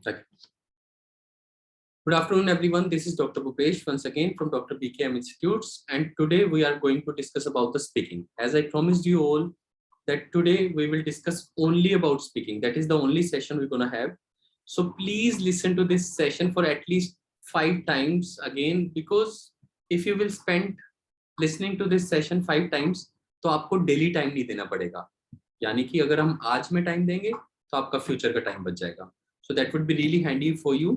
Okay. Good afternoon, everyone. This is Dr. Bhupesh once again from Dr. BKM Institutes, and today we are going to discuss about the speaking. As I promised you all that today we will discuss only about speaking. That is the only session we're going to have. So please listen to this session for at least 5 times again, because if you will spend listening to this session 5 times, तो आपको daily time नहीं देना पड़ेगा. यानी कि अगर हम आज में टाइम देंगे तो आपका फ्यूचर का टाइम बच जाएगा. So that would be really handy for you.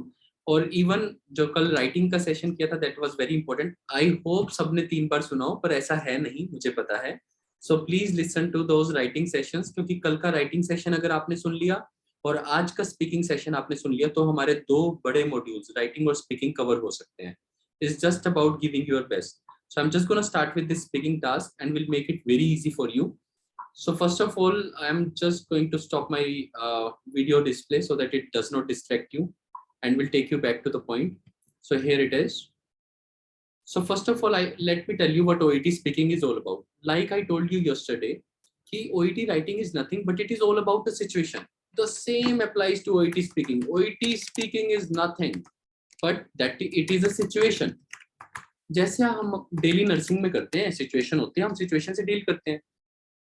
और इवन जो कल राइटिंग का सेशन किया था, that was very important. I hope सबने 3 बार सुना हो, पर ऐसा है नहीं, मुझे पता है. So please listen to those writing sessions, क्योंकि कल का राइटिंग सेशन अगर आपने सुन लिया और आज का स्पीकिंग सेशन आपने सुन लिया, तो हमारे 2 बड़े मॉड्यूल्स राइटिंग और स्पीकिंग कवर हो सकते हैं. It's just about giving your best. So I'm just going to start with this speaking task and we'll make it very easy for you. So first of all, I'm just going to stop my video display so that it does not distract you, and we'll take you back to the point. So here it is. So first of all, let me tell you what OET speaking is all about. Like I told you yesterday, OET writing is nothing, but it is all about the situation. The same applies to OET speaking. OET speaking is nothing, but that it is a situation. जैसे हम daily nursing में करते हैं, situation होती है, हम situation से deal करते हैं.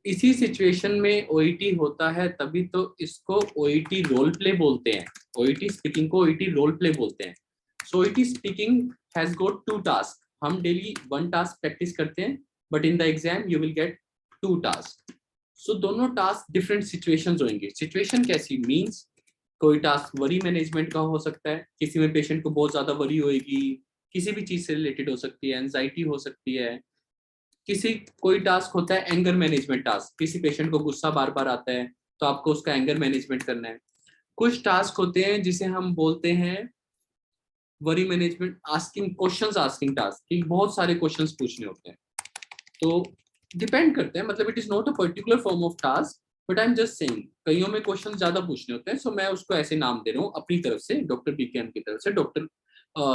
इसी सिचुएशन में ओईटी होता है, तभी तो इसको ओईटी रोल प्ले बोलते हैं. ओईटी स्पीकिंग को ओईटी रोल प्ले बोलते हैं. So OET speaking has got 2 task. हम डेली 1 टास्क प्रैक्टिस करते हैं, but in the exam you will get 2 task. So दोनों टास्क डिफरेंट सिचुएशंस होंगे. सिचुएशन कैसी मींस, कोई टास्क वरी मैनेजमेंट का हो सकता है, किसी में पेशेंट को बहुत ज्यादा वरी होएगी, किसी भी चीज से रिलेटेड हो सकती है, एंजाइटी हो सकती है. कोई टास्क होता है एंगर मैनेजमेंट टास्क, किसी पेशेंट को गुस्सा बार बार आता है तो आपको उसका एंगर मैनेजमेंट करना है. कुछ टास्क होते हैं जिसे हम बोलते हैं worry management, asking questions, asking task, कि बहुत सारे क्वेश्चंस पूछने होते हैं. तो डिपेंड करते हैं, मतलब it is not a particular form of task, but I am just saying कईयों में क्वेश्चन ज्यादा पूछने होते हैं. सो मैं उसको ऐसे नाम दे रहा हूँ अपनी तरफ से, डॉक्टर बीकेएम की तरफ से, doctor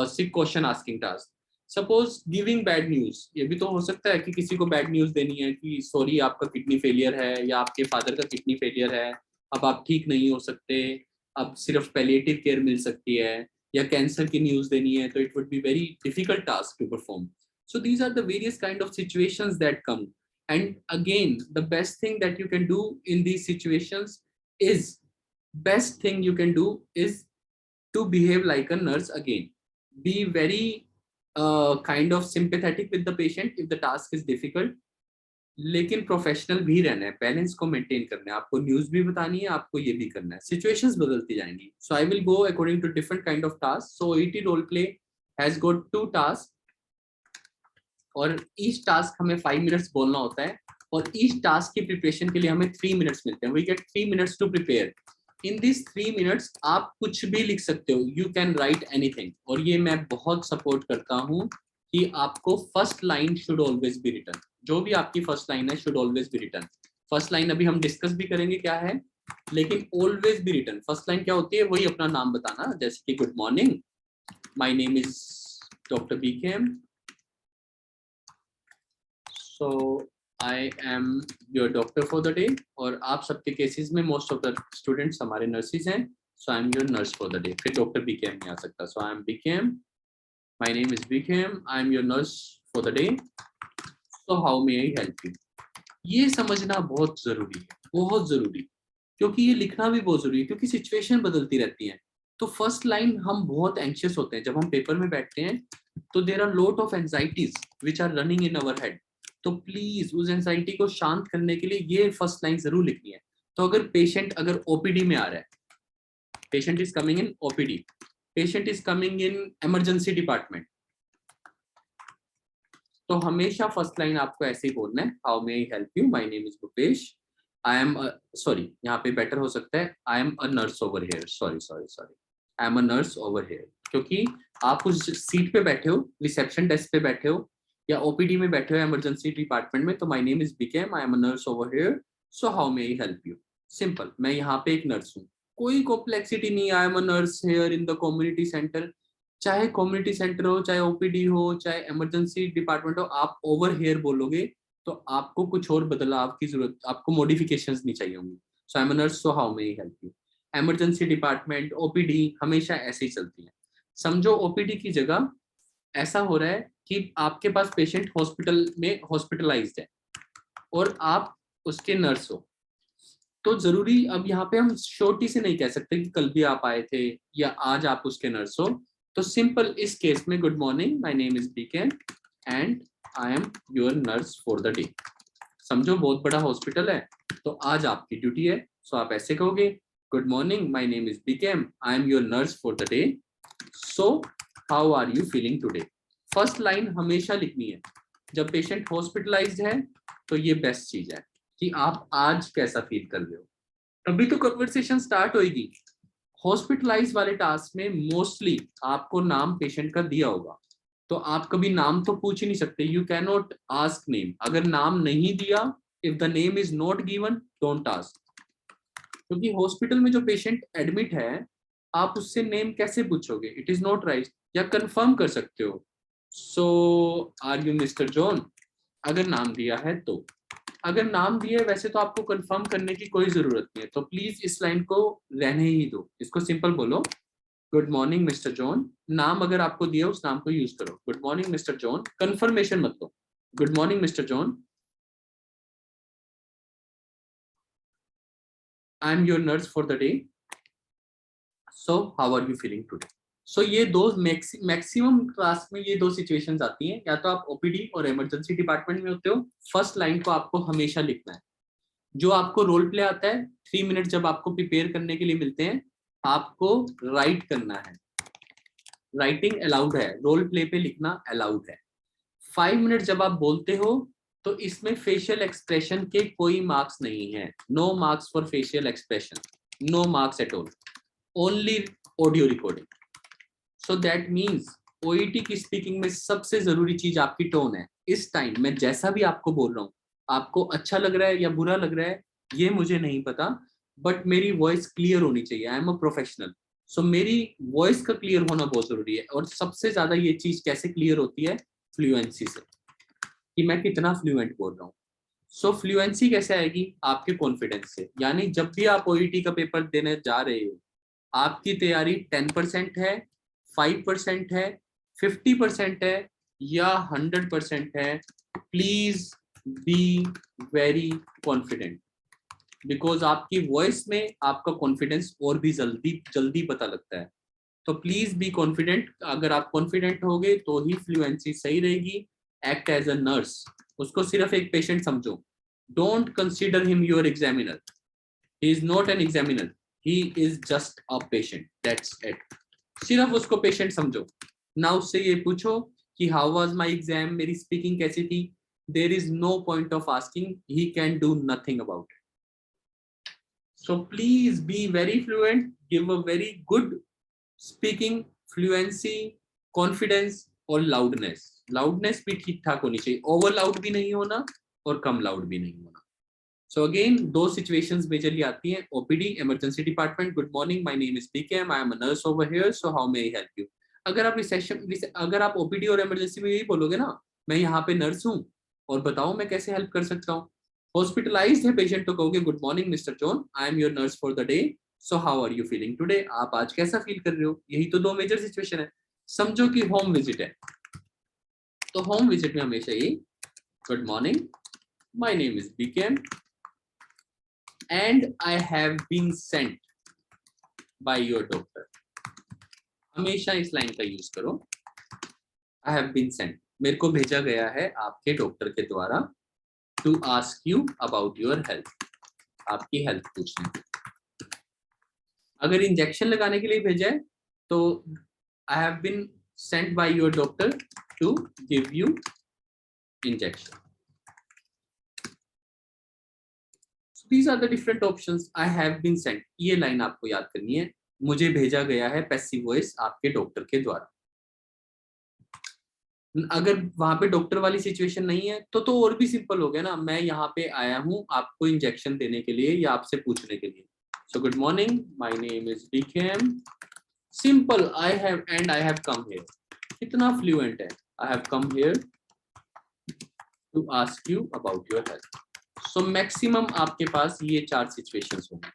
sick question asking task. Suppose giving bad news, ये भी तो हो सकता है कि किसी को बैड न्यूज देनी है कि सॉरी आपका किडनी फेलियर है, या आपके फादर का किडनी फेलियर है, अब आप ठीक नहीं हो सकते, अब सिर्फ पैलिएटिव केयर मिल सकती है, या कैंसर की न्यूज देनी है, तो it would be very difficult task to perform. So these are the various kind of situations that come. And again, the best thing that you can do in these situations is, best thing you can do is to behave like a nurse again. Be very kind of sympathetic with the patient if the task is difficult. लेकिन professional भी रहना है, balance को maintain करना है. आपको news भी बतानी है, आपको ये भी करना है. सिचुएशंस बदलती जाएंगी. So I will go according to different kind of task. So OET role play has got 2 task, और ईच टास्क हमें 5 मिनट्स बोलना होता है, और ईच टास्क की प्रिपरेशन के लिए हमें 3 मिनट्स मिलते हैं. We get 3 minutes to prepare. In this 3 minutes आप कुछ भी लिख सकते हो, यू कैन राइट एनीथिंग. और ये मैं बहुत सपोर्ट करता हूँ कि आपको first line should always be written. जो भी आपकी फर्स्ट लाइन है should always be written. First line अभी हम डिस्कस भी करेंगे क्या है, लेकिन always be written. First line क्या होती है, वही अपना नाम बताना, जैसे कि good morning, my name is doctor BKM, so I am your doctor for the day. और आप सबके केसेस में मोस्ट ऑफ द स्टूडेंट्स हमारे नर्सेज हैं, so I am your nurse for the day. फिर डॉक्टर बीकेएम नहीं आ सकता. so I am BKM, my name is BKM, I am your nurse for the day, so how may I help you. ये समझना बहुत जरूरी है, बहुत जरूरी, क्योंकि ये लिखना भी बहुत जरूरी है, क्योंकि सिचुएशन बदलती रहती है. तो फर्स्ट लाइन हम बहुत एंशियस होते हैं जब हम पेपर में बैठते हैं, तो there are lot of anxieties which are running in our head. तो प्लीज उस एंजाइटी को शांत करने के लिए ये फर्स्ट लाइन जरूर लिखनी है. तो अगर पेशेंट अगर ओपीडी में आ रहा है, patient is coming in OPD, patient is coming in emergency department, तो हमेशा फर्स्ट लाइन आपको ऐसे ही बोलना है, how may I help you, my name is Bhupesh, I am sorry, यहाँ पे बेटर हो सकता है, आई am a nurse over here, sorry, I am a nurse over here. क्योंकि आप उस सीट पे बैठे हो, रिसेप्शन डेस्क पे बैठे हो, या ओपीडी में बैठे हो इमरजेंसी डिपार्टमेंट में, तो my name is BKM, I am a nurse over here, so how may I help you. Simple, मैं यहाँ पे एक नर्स हूँ, कोई कॉम्प्लेक्सिटी नहीं. I am a nurse here in the community centre. चाहे कम्युनिटी सेंटर हो, चाहे ओपीडी हो, चाहे इमरजेंसी डिपार्टमेंट हो, आप ओवर हियर बोलोगे तो आपको कुछ और बदलाव की जरूरत, आपको मॉडिफिकेशंस नहीं चाहिए होंगी. So I am a nurse, so how may I help you. Emergency department, OPD हमेशा ऐसे ही चलती है। समझो ओपीडी की जगह ऐसा हो रहा है कि आपके पास पेशेंट हॉस्पिटल में हॉस्पिटलाइज्ड है और आप उसके नर्स हो, तो जरूरी अब यहाँ पे हम श्योरिटी से नहीं कह सकते कि कल भी आप आए थे या आज आप उसके नर्स हो। तो सिंपल इस केस में good morning, my name is Beckham and I am your nurse for the day. समझो बहुत बड़ा हॉस्पिटल है तो आज आपकी ड्यूटी है, सो आप ऐसे कहोगे good morning, my name is बीकेम, I am your nurse for the day, so how are you feeling today. First line हमेशा लिखनी है। जब पेशेंट हॉस्पिटलाइज्ड है तो ये बेस्ट चीज है कि आप आज कैसा फील कर रहे हो, तभी तो कन्वर्सेशन स्टार्ट होगी। हॉस्पिटलाइज वाले टास्क में मोस्टली आपको नाम पेशेंट का दिया होगा, तो आप कभी नाम तो पूछ ही नहीं सकते, you can not ask name. अगर नाम नहीं दिया, if the name is not given, don't ask. क्योंकि हॉस्पिटल में जो पेशेंट एडमिट है आप उससे नेम कैसे पूछोगे, इट इज नॉट राइट। या कंफर्म कर सकते हो, सो आर यू मिस्टर जॉन, अगर नाम दिया है तो। अगर नाम दिया है वैसे तो आपको कंफर्म करने की कोई जरूरत नहीं है, तो प्लीज इस लाइन को रहने ही दो, इसको सिंपल बोलो गुड मॉर्निंग मिस्टर जॉन। नाम अगर आपको दिया उस नाम को यूज करो, good morning mister John, confirmation मत दो, good morning mister John, I am your nurse for the day, so how are you feeling today. So ये दो मैक्सिमम क्लास में ये दो सिचुएशंस आती हैं, या तो आप ओपीडी और इमरजेंसी डिपार्टमेंट में होते हो, फर्स्ट लाइन को आपको हमेशा लिखना है। जो आपको रोल प्ले आता है, 3 मिनट जब आपको प्रिपेयर करने के लिए मिलते हैं, आपको राइट करना है, राइटिंग अलाउड है, रोल प्ले पे लिखना अलाउड है। 5 मिनट जब आप बोलते हो तो इसमें फेशियल एक्सप्रेशन के कोई मार्क्स नहीं है, no marks for facial expression, no marks at all, only audio recording. So that means OET की स्पीकिंग में सबसे जरूरी चीज आपकी टोन है। इस टाइम मैं जैसा भी आपको बोल रहा हूँ, आपको अच्छा लग रहा है या बुरा लग रहा है ये मुझे नहीं पता, बट मेरी वॉइस क्लियर होनी चाहिए, आई एम अ प्रोफेशनल। सो मेरी वॉइस का क्लियर होना बहुत जरूरी है। और सबसे ज्यादा ये चीज कैसे क्लियर होती है, फ्लुएंसी से, कि मैं कितना फ्लुएंट बोल रहा हूँ। सो फ्लुएंसी कैसे आएगी, आपके कॉन्फिडेंस से। यानी जब भी आप ओईटी का पेपर देने जा रहे हो, आपकी तैयारी 10% है, 5% है, 50% है या 100% है, please be very confident, because आपकी वॉइस में आपका कॉन्फिडेंस और भी जल्दी जल्दी पता लगता है। तो प्लीज बी कॉन्फिडेंट। अगर आप कॉन्फिडेंट होगे तो ही फ्लुएंसी सही रहेगी। एक्ट एज अ नर्स, उसको सिर्फ एक पेशेंट समझो, don't consider him your examiner, he is not an examiner, he is just a patient, that's it. सिर्फ उसको पेशेंट समझो ना, उससे ये पूछो कि हाउ वाज माय एग्जाम, मेरी स्पीकिंग कैसी थी। There is no point of asking, he can do nothing about it. So please be very fluent, give a very good speaking, fluency, confidence और लाउडनेस। लाउडनेस भी ठीक ठाक होनी चाहिए, over loud भी नहीं होना और कम लाउड भी नहीं होना। सो अगेन दो सिचुएशंस मेजरली आती हैं, OPD, emergency department, good morning, my name is BKM, I am a nurse over here, so how may I help you. अगर आप रिसेप्शन, अगर आप ओपीडी और इमरजेंसी में यही बोलोगे ना, मैं यहाँ पे नर्स हूँ और बताओ मैं कैसे हेल्प कर सकता हूँ। हॉस्पिटलाइज्ड है पेशेंट तो कहोगे good morning mister John, I am your nurse for the day, so how are you feeling today, आप आज कैसा फील कर रहे हो। यही तो दो मेजर सिचुएशन है। समझो कि होम विजिट है, तो होम विजिट में हमेशा ही good morning, my name is BKM and I have been sent by your doctor। हमेशा इस लाइन का यूज करो, I have been sent, मेरे को भेजा गया है आपके डॉक्टर के द्वारा, to ask you about your health, आपकी हेल्थ पूछने। अगर इंजेक्शन लगाने के लिए भेजा है तो I have been sent by your doctor to give you injection। So these are the different options, I have been sent, ये लाइन आपको याद करनी है, मुझे भेजा गया है, पैसिव वॉइस आपके डॉक्टर के द्वारा। अगर वहां पे डॉक्टर वाली सिचुएशन नहीं है तो और भी सिंपल हो गया ना, मैं यहाँ पे आया हूँ आपको इंजेक्शन देने के लिए या आपसे पूछने के लिए। So good morning, my name is BKM, simple, I have and I have come here, कितना फ्लुएंट है, I have come here to ask you about your health. So maximum आपके पास ये 4 सिचुएशंस होंगे।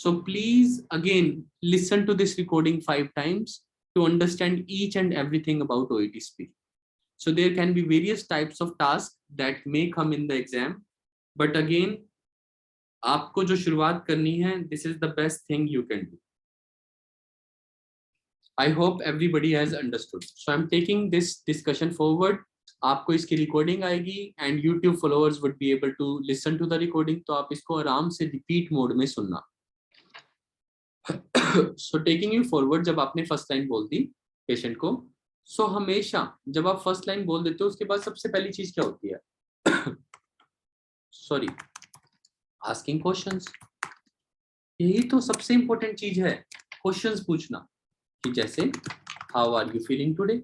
So please again listen to this recording 5 times to understand each and everything about OET speaking. So there can be various types of tasks that may come in the exam, but again आपको जो शुरुआत करनी है, this is the best thing you can do. I hope everybody has understood. So I'm taking this discussion forward. आपको इसकी recording आएगी and YouTube followers would be able to listen to the recording. तो आप इसको आराम से repeat mode में सुनना. So taking you forward, जब आपने फर्स्ट लाइन बोल दी पेशेंट को, so हमेशा जब आप फर्स्ट लाइन बोल देते हो उसके बाद सबसे पहली चीज क्या होती है? Sorry, asking questions. यही तो सबसे इंपॉर्टेंट चीज है, क्वेश्चंस पूछना. कि जैसे how are you feeling today,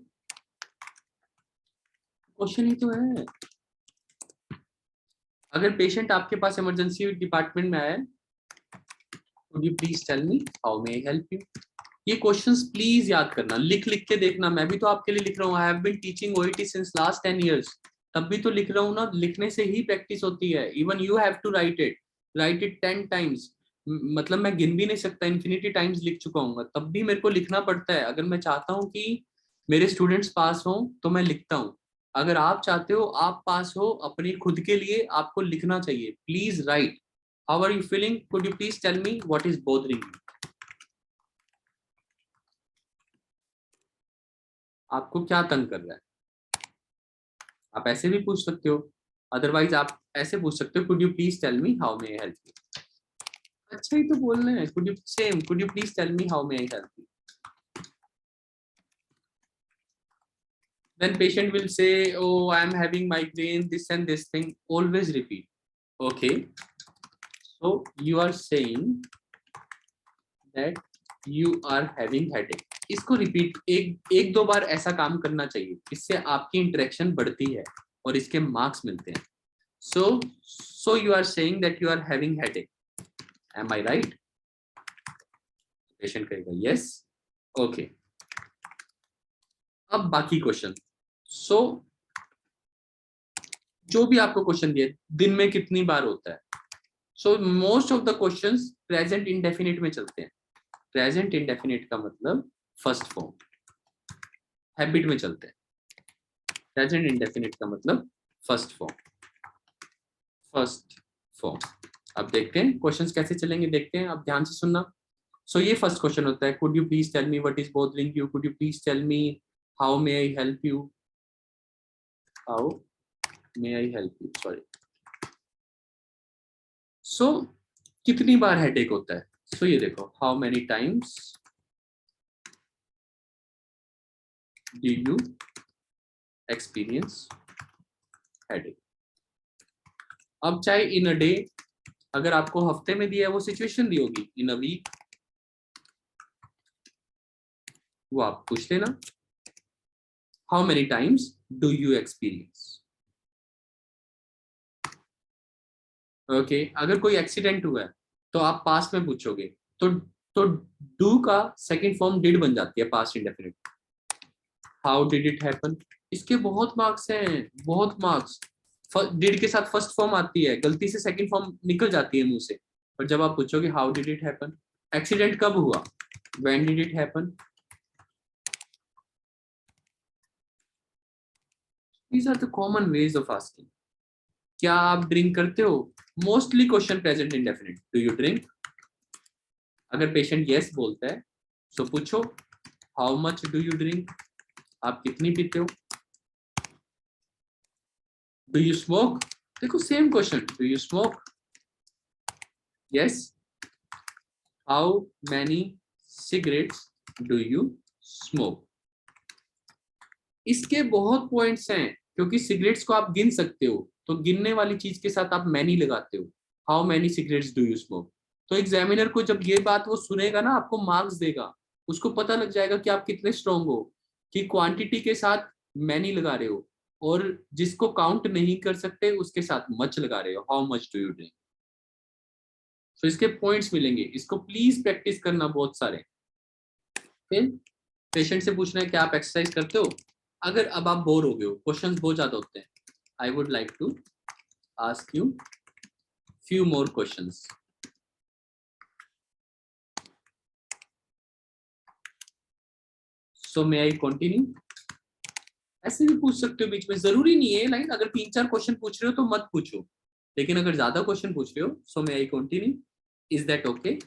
question ही तो है. अगर पेशेंट आपके पास इमरजेंसी डिपार्टमेंट में आया, could you please tell me how may I help you? ये क्वेश्चंस प्लीज याद करना, लिख लिख के देखना. मैं भी तो आपके लिए लिख रहा हूँ. I have been teaching OET since last 10 years. तब भी तो लिख रहा हूँ ना. लिखने से ही प्रैक्टिस होती है. Even you have to write it 10 times. मतलब मैं गिन भी नहीं सकता, इन्फिनिटी टाइम्स लिख चुका हूँ, तब भी मेरे को लिखना पड़ता है. अगर मैं चाहता हूँ कि मेरे स्टूडेंट्स पास हो तो मैं लिखता हूँ. अगर आप चाहते हो आप पास हो अपनी खुद के लिए, आपको लिखना चाहिए. Please write. How are you feeling, could you please tell me what is bothering you. आपको क्या तंग कर रहा है. आप ऐसे भी पूछ सकते हो, अदरवाइज आप ऐसे पूछ सकते हो, could you please tell me how may I help you. अच्छा ही तो बोलना है. Could you please tell me how may I help you. Then patient will say, oh, I am having migraine, this and this thing. Always repeat. Okay, so you are saying that you are having headache. इसको repeat एक दो बार ऐसा काम करना चाहिए. इससे आपकी interaction बढ़ती है और इसके मार्क्स मिलते हैं. So you are saying that you are having headache. Am I right? Patient कहेगा yes. Okay. अब बाकी क्वेश्चन. सो जो भी आपको क्वेश्चन दिए, दिन में कितनी बार होता है. So most of the questions present indefinite में चलते हैं. प्रेजेंट इंडेफिनिट का मतलब फर्स्ट फॉर्म. हैबिट में चलते हैं. प्रेजेंट इंडेफिनिट का मतलब फर्स्ट फॉर्म. First form. अब देखते हैं क्वेश्चंस कैसे चलेंगे, देखते हैं. अब ध्यान से सुनना. सो ये फर्स्ट क्वेश्चन होता है, could you please tell me what is bothering you, could you please tell me how may I help you. How may I help you, sorry. So कितनी बार हेडेक होता है. So ये देखो, how many times do you experience headache. अब चाहे in a day, अगर आपको हफ्ते में दिया है, वो सिचुएशन दी होगी. in a week वो आप पूछ लेना. how many times do you experience. Okay अगर कोई एक्सीडेंट हुआ है तो आप पास्ट में पूछोगे, तो डू का सेकंड फॉर्म डिड बन जाती है, past indefinite. How did it happen. इसके बहुत मार्क्स हैं, बहुत मार्क्स. डिड के साथ फर्स्ट फॉर्म आती है, गलती से सेकंड फॉर्म निकल जाती है मुंह से. और जब आप पूछोगे how did it happen, accident कब हुआ, when did it happen. These are the common ways of asking. क्या आप ड्रिंक करते हो, mostly question present indefinite. Do you drink. अगर पेशेंट यस बोलता है तो पूछो how much do you drink, आप कितनी पीते हो. डू यू स्मोक, देखो same question. Do you smoke, yes. How many cigarettes do you smoke. इसके बहुत पॉइंट्स हैं, क्योंकि सिगरेट्स को आप गिन सकते हो, तो गिनने वाली चीज के साथ आप मैनी लगाते हो. How many cigarettes do you smoke. तो एग्जामिनर को जब ये बात वो सुनेगा ना, आपको मार्क्स देगा. उसको पता लग जाएगा कि आप कितने स्ट्रांग हो, कि क्वांटिटी के साथ मैनी लगा रहे हो, और जिसको काउंट नहीं कर सकते उसके साथ मच लगा रहे हो. How much do you drink. तो इसके पॉइंट्स मिलेंगे. इसको प्लीज प्रैक्टिस करना बहुत सारे. फिर पेशेंट से पूछना है कि आप एक्सरसाइज करते हो. अगर अब आप बोर हो गए हो, क्वेश्चंस बहुत ज्यादा होते हैं, I would like to ask you few more questions. So may I continue. ऐसे भी पूछ सकते हो बीच में, जरूरी नहीं है लाइन, अगर 3-4 क्वेश्चन पूछ रहे हो तो मत पूछो, लेकिन अगर ज्यादा क्वेश्चन पूछ रहे हो so may I continue, is that okay.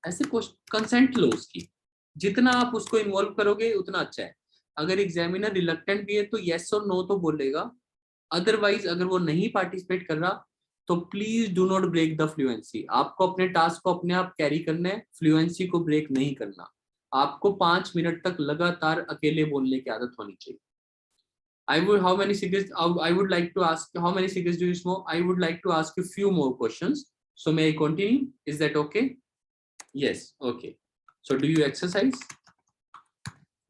ऐसे कंसेंट लो उसकी, जितना आप उसको इन्वॉल्व करोगे उतना अच्छा है। अगर एग्जामिनर रिलक्टेंट भी है तो येस और नो तो बोलेगा, अदरवाइज अगर वो नहीं पार्टिसिपेट कर रहा तो please do not break the fluency. आपको अपने टास्क को अपने आप कैरी करना है, फ्लुएंसी को ब्रेक नहीं करना। आपको 5 मिनट तक लगातार अकेले बोलने की आदत होनी चाहिए। I would, how many cigarettes, I would like to ask, how many cigarettes do you smoke? I would like to ask you few more questions. So may I continue? Is that okay? Yes, okay. So do you exercise?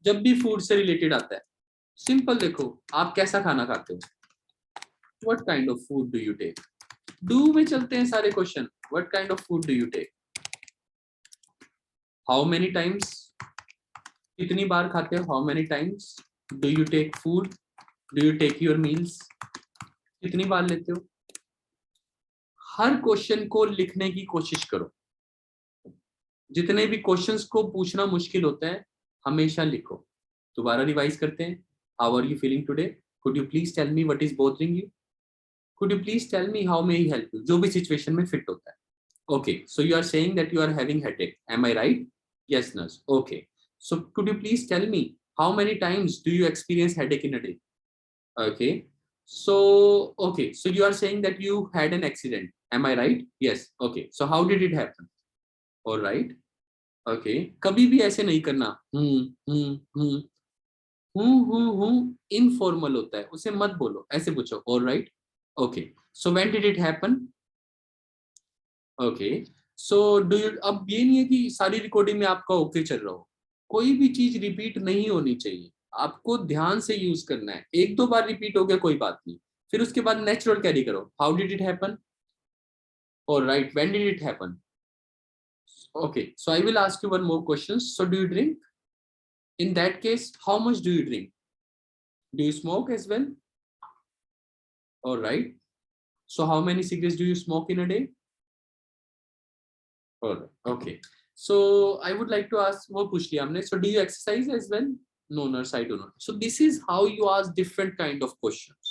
जब भी food से related आता है, simple देखो आप कैसा खाना खाते हो, what kind of food do you take? Do में चलते हैं सारे question, what kind of food do you take? How many times? कितनी बार खाते हो? How many times do you take food? Do you take your meals? कितनी बार लेते हो? हर क्वेश्चन को लिखने की कोशिश करो। जितने भी क्वेश्चंस को पूछना मुश्किल होता है हमेशा लिखो। दोबारा रिवाइज करते हैं। How are you feeling today? Could you please tell me what is bothering you? Could you please tell me how may I help you? जो भी सिचुएशन में फिट होता है। Okay, so you are saying that you are having headache, am I right? Yes nurse, okay. So could you please tell me how many times do you experience headache in a day? Okay. So, okay. So you are saying that you had an accident. Am I right? Yes. Okay. So how did it happen? All right. Okay. कभी भी ऐसे नहीं करना। Informal होता है, उसे मत बोलो, ऐसे पूछो। All right. Okay. So when did it happen? Okay. So do you, अब ये नहीं है कि सारी रिकॉर्डिंग में आपका ओके चल रहा हो, कोई भी चीज रिपीट नहीं होनी चाहिए, आपको ध्यान से यूज करना है। 1-2 बार रिपीट हो गया कोई बात नहीं, फिर उसके बाद नेचुरल कैरी करो। How did it happen? Alright, when did it happen? Okay, so I will ask you one more question. So do you drink? In that case how much do you drink? Do you smoke as well? Alright, so how many cigarettes do you smoke in a day? Alright, okay. So I would like to ask, वो पूछ लिया हमने। So do you exercise as well? No, nurse, I do not. So this is how you ask different kind of questions.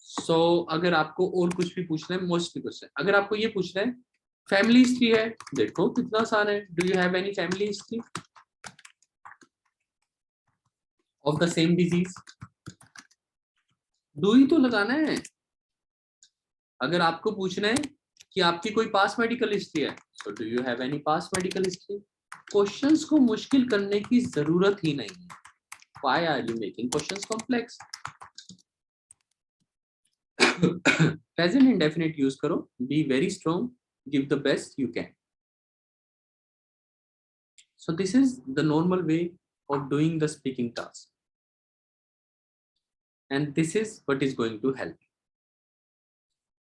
So अगर आपको और कुछ भी पूछना है, मोस्टली क्वेश्चन अगर आपको ये पूछना है फैमिली हिस्ट्री है, देखो कितना आसान है। Do you have any family history of the same disease? Do he तो लगाना है। अगर आपको पूछना है कि आपकी कोई पास मेडिकल हिस्ट्री है, सो do you have any pass medical history? Questions को मुश्किल करने की जरूरत ही नहीं है। Why are you making questions complex? Present indefinite use करो, be very strong, give the best you can. So this is the normal way of doing the speaking task, and this is what is going to help.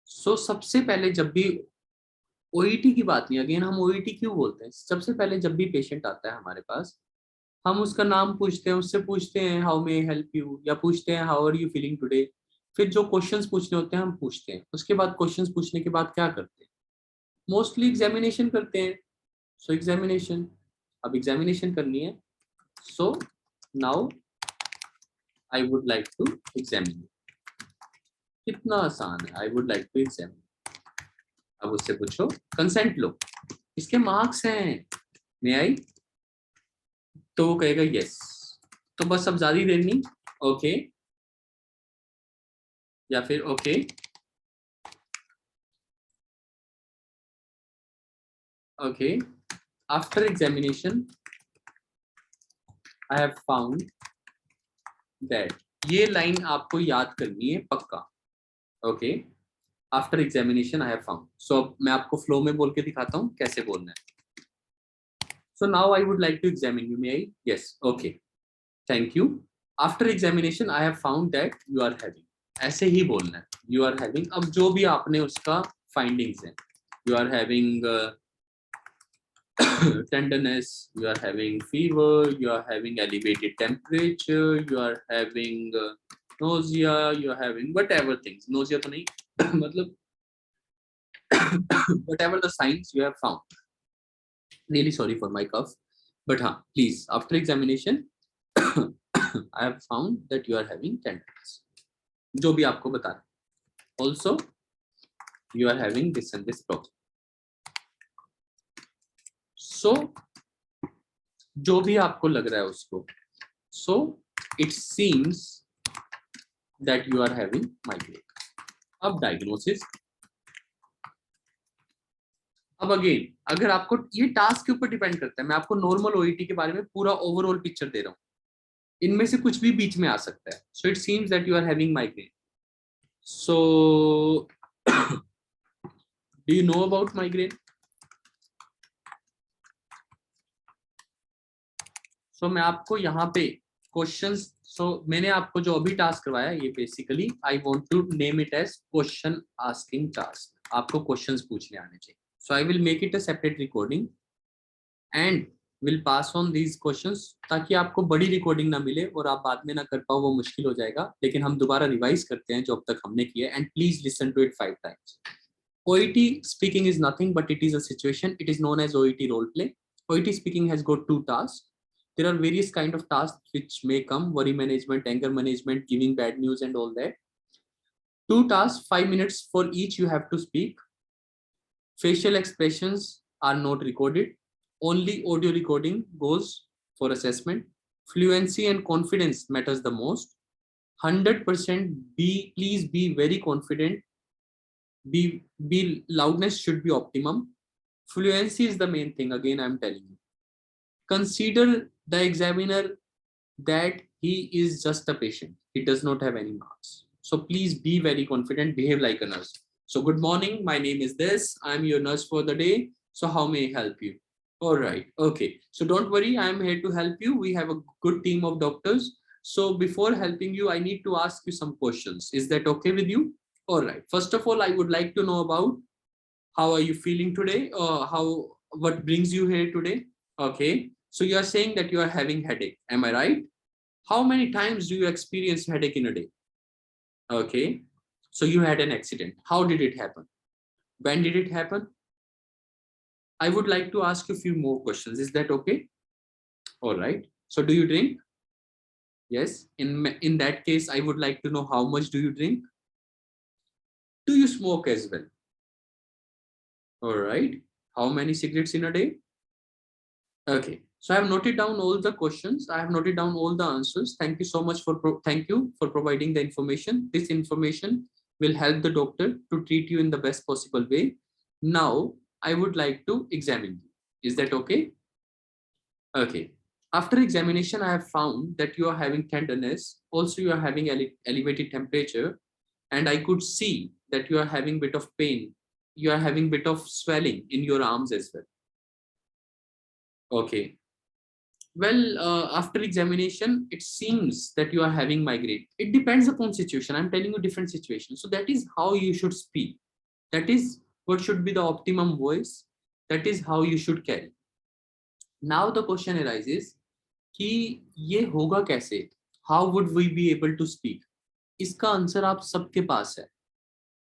So सबसे पहले जब भी OET की बात नहीं, again हम OET क्यों बोलते हैं? सबसे पहले जब भी पेशेंट आता है हमारे पास, हम उसका नाम पूछते हैं, उससे पूछते हैं how may I help you, या पूछते हैं how are you feeling today. फिर जो क्वेश्चंस पूछने होते हैं हम पूछते हैं, उसके बाद क्वेश्चंस पूछने के बाद क्या करते हैं? मोस्टली एग्जामिनेशन करते हैं। सो एग्जामिनेशन, अब एग्जामिनेशन करनी है। So now I would like to examine. कितना आसान है, I would like to examine. अब उससे पूछो, कंसेंट लो, इसके मार्क्स हैं, मे आई? तो वो कहेगा यस। तो बस अब ज्यादा देर नहीं, ओके या फिर okay. Okay, after examination I have found that, ये लाइन आपको याद करनी है पक्का। Okay, after examination I have found. So अब मैं आपको फ्लो में बोल के दिखाता हूँ कैसे बोलना है। So now I would like to examine you, may I? Yes, okay, thank you. After examination I have found that you are having, ऐसे ही बोलना है, यू आर हैविंग। अब जो भी आपने उसका फाइंडिंग्स है, you are having tenderness, you are having fever, you are having elevated temperature, you are having nausea, you are having whatever things, nausea तो नहीं मतलब whatever the signs you have found. Really sorry for my cough, but हाँ, please after examination I have found that you are having tenderness. जो भी आपको बता रहा है. Also, you are having this and this problem. So, जो भी आपको लग रहा है उसको. So, it seems that you are having migraine. अब diagnosis. अब अगेन, अगर आपको ये टास्क के ऊपर डिपेंड करता है, मैं आपको नॉर्मल ओईटी के बारे में पूरा ओवरऑल पिक्चर दे रहा हूँ. इनमें से कुछ भी बीच में आ सकता है. So it seems that you are having migraine. So do you know about migraine? So मैं आपको यहाँ पे क्वेश्चंस, मैंने आपको जो अभी टास्क करवाया ये basically I want to name it as question asking task. आपको क्वेश्चंस पूछने आने चाहिए. So I will make it a separate recording and will pass on these questions, ताकि आपको बड़ी रिकॉर्डिंग ना मिले और आप बाद में ना कर पाओ, वो मुश्किल हो जाएगा. लेकिन हम दोबारा रिवाइज करते हैं जो अब तक हमने किया, and please listen to it 5 times. OET speaking is nothing but it is a situation. It is known as OET role play. OET speaking has got 2 tasks. There are various kind of tasks which may come: worry management, anger management, giving bad news, and all that. 2 tasks, 5 minutes for each. You have to speak. Facial expressions are not recorded. Only audio recording goes for assessment. Fluency and confidence matters the most. 100% please be very confident. Be loudness should be optimum. Fluency is the main thing. Again, I'm telling you. Consider the examiner that he is just a patient. He does not have any marks. So please be very confident. Behave like a nurse. So good morning. My name is this. I'm your nurse for the day. So how may I help you? All right. Okay. So don't worry. I'm here to help you. We have a good team of doctors. So before helping you, I need to ask you some questions. Is that okay with you? All right. First of all, I would like to know about how are you feeling today? What brings you here today? Okay. So you are saying that you are having headache. Am I right? How many times do you experience headache in a day? Okay. So you had an accident. How did it happen? When did it happen? I would like to ask you a few more questions. Is that okay? All right. So do you drink? Yes. In that case, I would like to know how much do you drink? Do you smoke as well? All right. How many cigarettes in a day? Okay. So I have noted down all the questions. I have noted down all the answers. Thank you so much thank you for providing the information. This information will help the doctor to treat you in the best possible way. Now I would like to examine you. Is that okay? Okay. After examination, I have found that you are having tenderness. Also, you are having elevated temperature, and I could see that you are having bit of pain. You are having bit of swelling in your arms as well. Okay. Well, after examination, it seems that you are having migraine. It depends upon situation. I'm telling you different situations. So that is how you should speak. That is what should be the optimum voice. That is how you should carry. Now the question arises कि ये होगा कैसे? How would we be able to speak? इसका answer आप सबके पास है.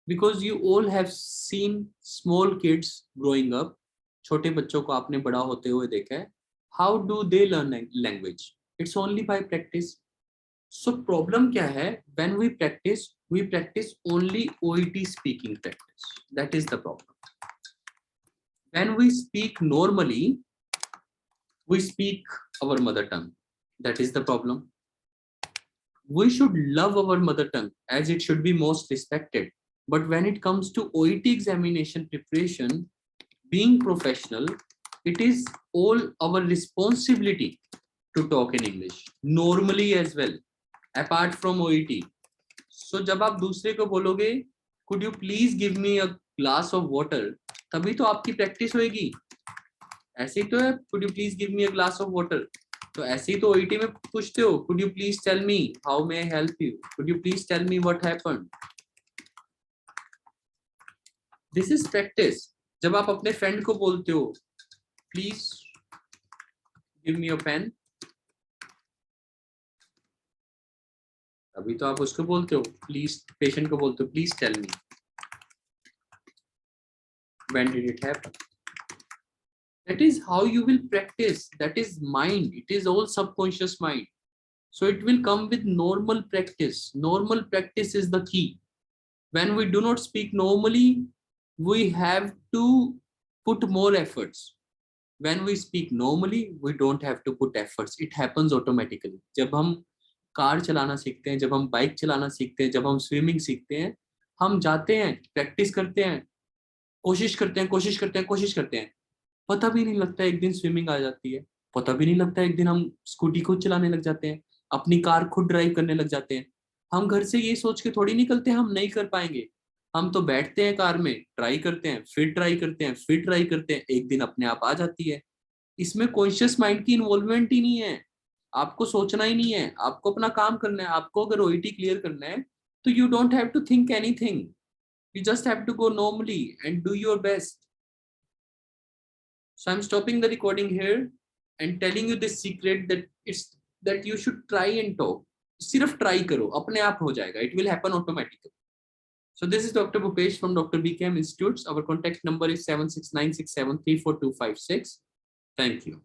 Because you all have seen small kids growing up. छोटे बच्चों को आपने बड़ा होते हुए देखा है. How do they learn language? It's only by practice. So problem क्या है? When we practice only OET speaking practice. That is the problem. When we speak normally, we speak our mother tongue. That is the problem. We should love our mother tongue as it should be most respected. But when it comes to OET examination preparation, being professional, it is all our responsibility to talk in English normally as well, apart from OET. So जब आप दूसरे को बोलोगे, could you please give me a glass of water, तभी तो आपकी practice होएगी. ऐसे ही तो है, could you please give me a glass of water. तो ऐसे ही तो OET में पूछते हो, could you please tell me how may I help you, could you please tell me what happened. This is practice. जब आप अपने फ्रेंड को बोलते हो, please give me a pen, अभी तो आप उसको बोलते हो, प्लीज पेशेंट को बोलते हो, please tell me when did it happen. That is how you will practice. That is mind. It is all subconscious mind. So it will come with normal practice. Normal practice is the key. When we do not speak normally, we have to put more efforts. When we speak normally, we don't have to put efforts. It happens automatically. जब हम car चलाना सीखते हैं, जब हम bike चलाना सीखते हैं, जब हम स्विमिंग सीखते हैं, हम जाते हैं, प्रैक्टिस करते हैं, कोशिश करते हैं, कोशिश करते हैं, कोशिश करते हैं, पता भी नहीं लगता एक दिन स्विमिंग आ जाती है, पता भी नहीं लगता एक दिन हम स्कूटी खुद चलाने लग जाते हैं, अपनी कार खुद ड्राइव करने लग जाते हैं। हम घर से ये सोच के थोड़ी निकलते हैं हम नहीं कर पाएंगे, हम तो बैठते हैं कार में, ट्राई करते हैं, फिर ट्राई करते हैं, फिर ट्राई करते हैं, एक दिन अपने आप आ जाती है। इसमें कॉन्शियस माइंड की इन्वॉल्वमेंट ही नहीं है, आपको सोचना ही नहीं है, आपको अपना काम करना है। आपको अगर ओईटी क्लियर करना है तो you don't have to think anything, you just have to go normally and do your best. So I'm stopping the recording here and telling you this secret that it's that you should try and talk. सिर्फ try करो, अपने आप हो जाएगा, it will happen automatically. So this is Dr. Bhupesh from Dr. BKM Institutes. Our contact number is 7696734256. Thank you.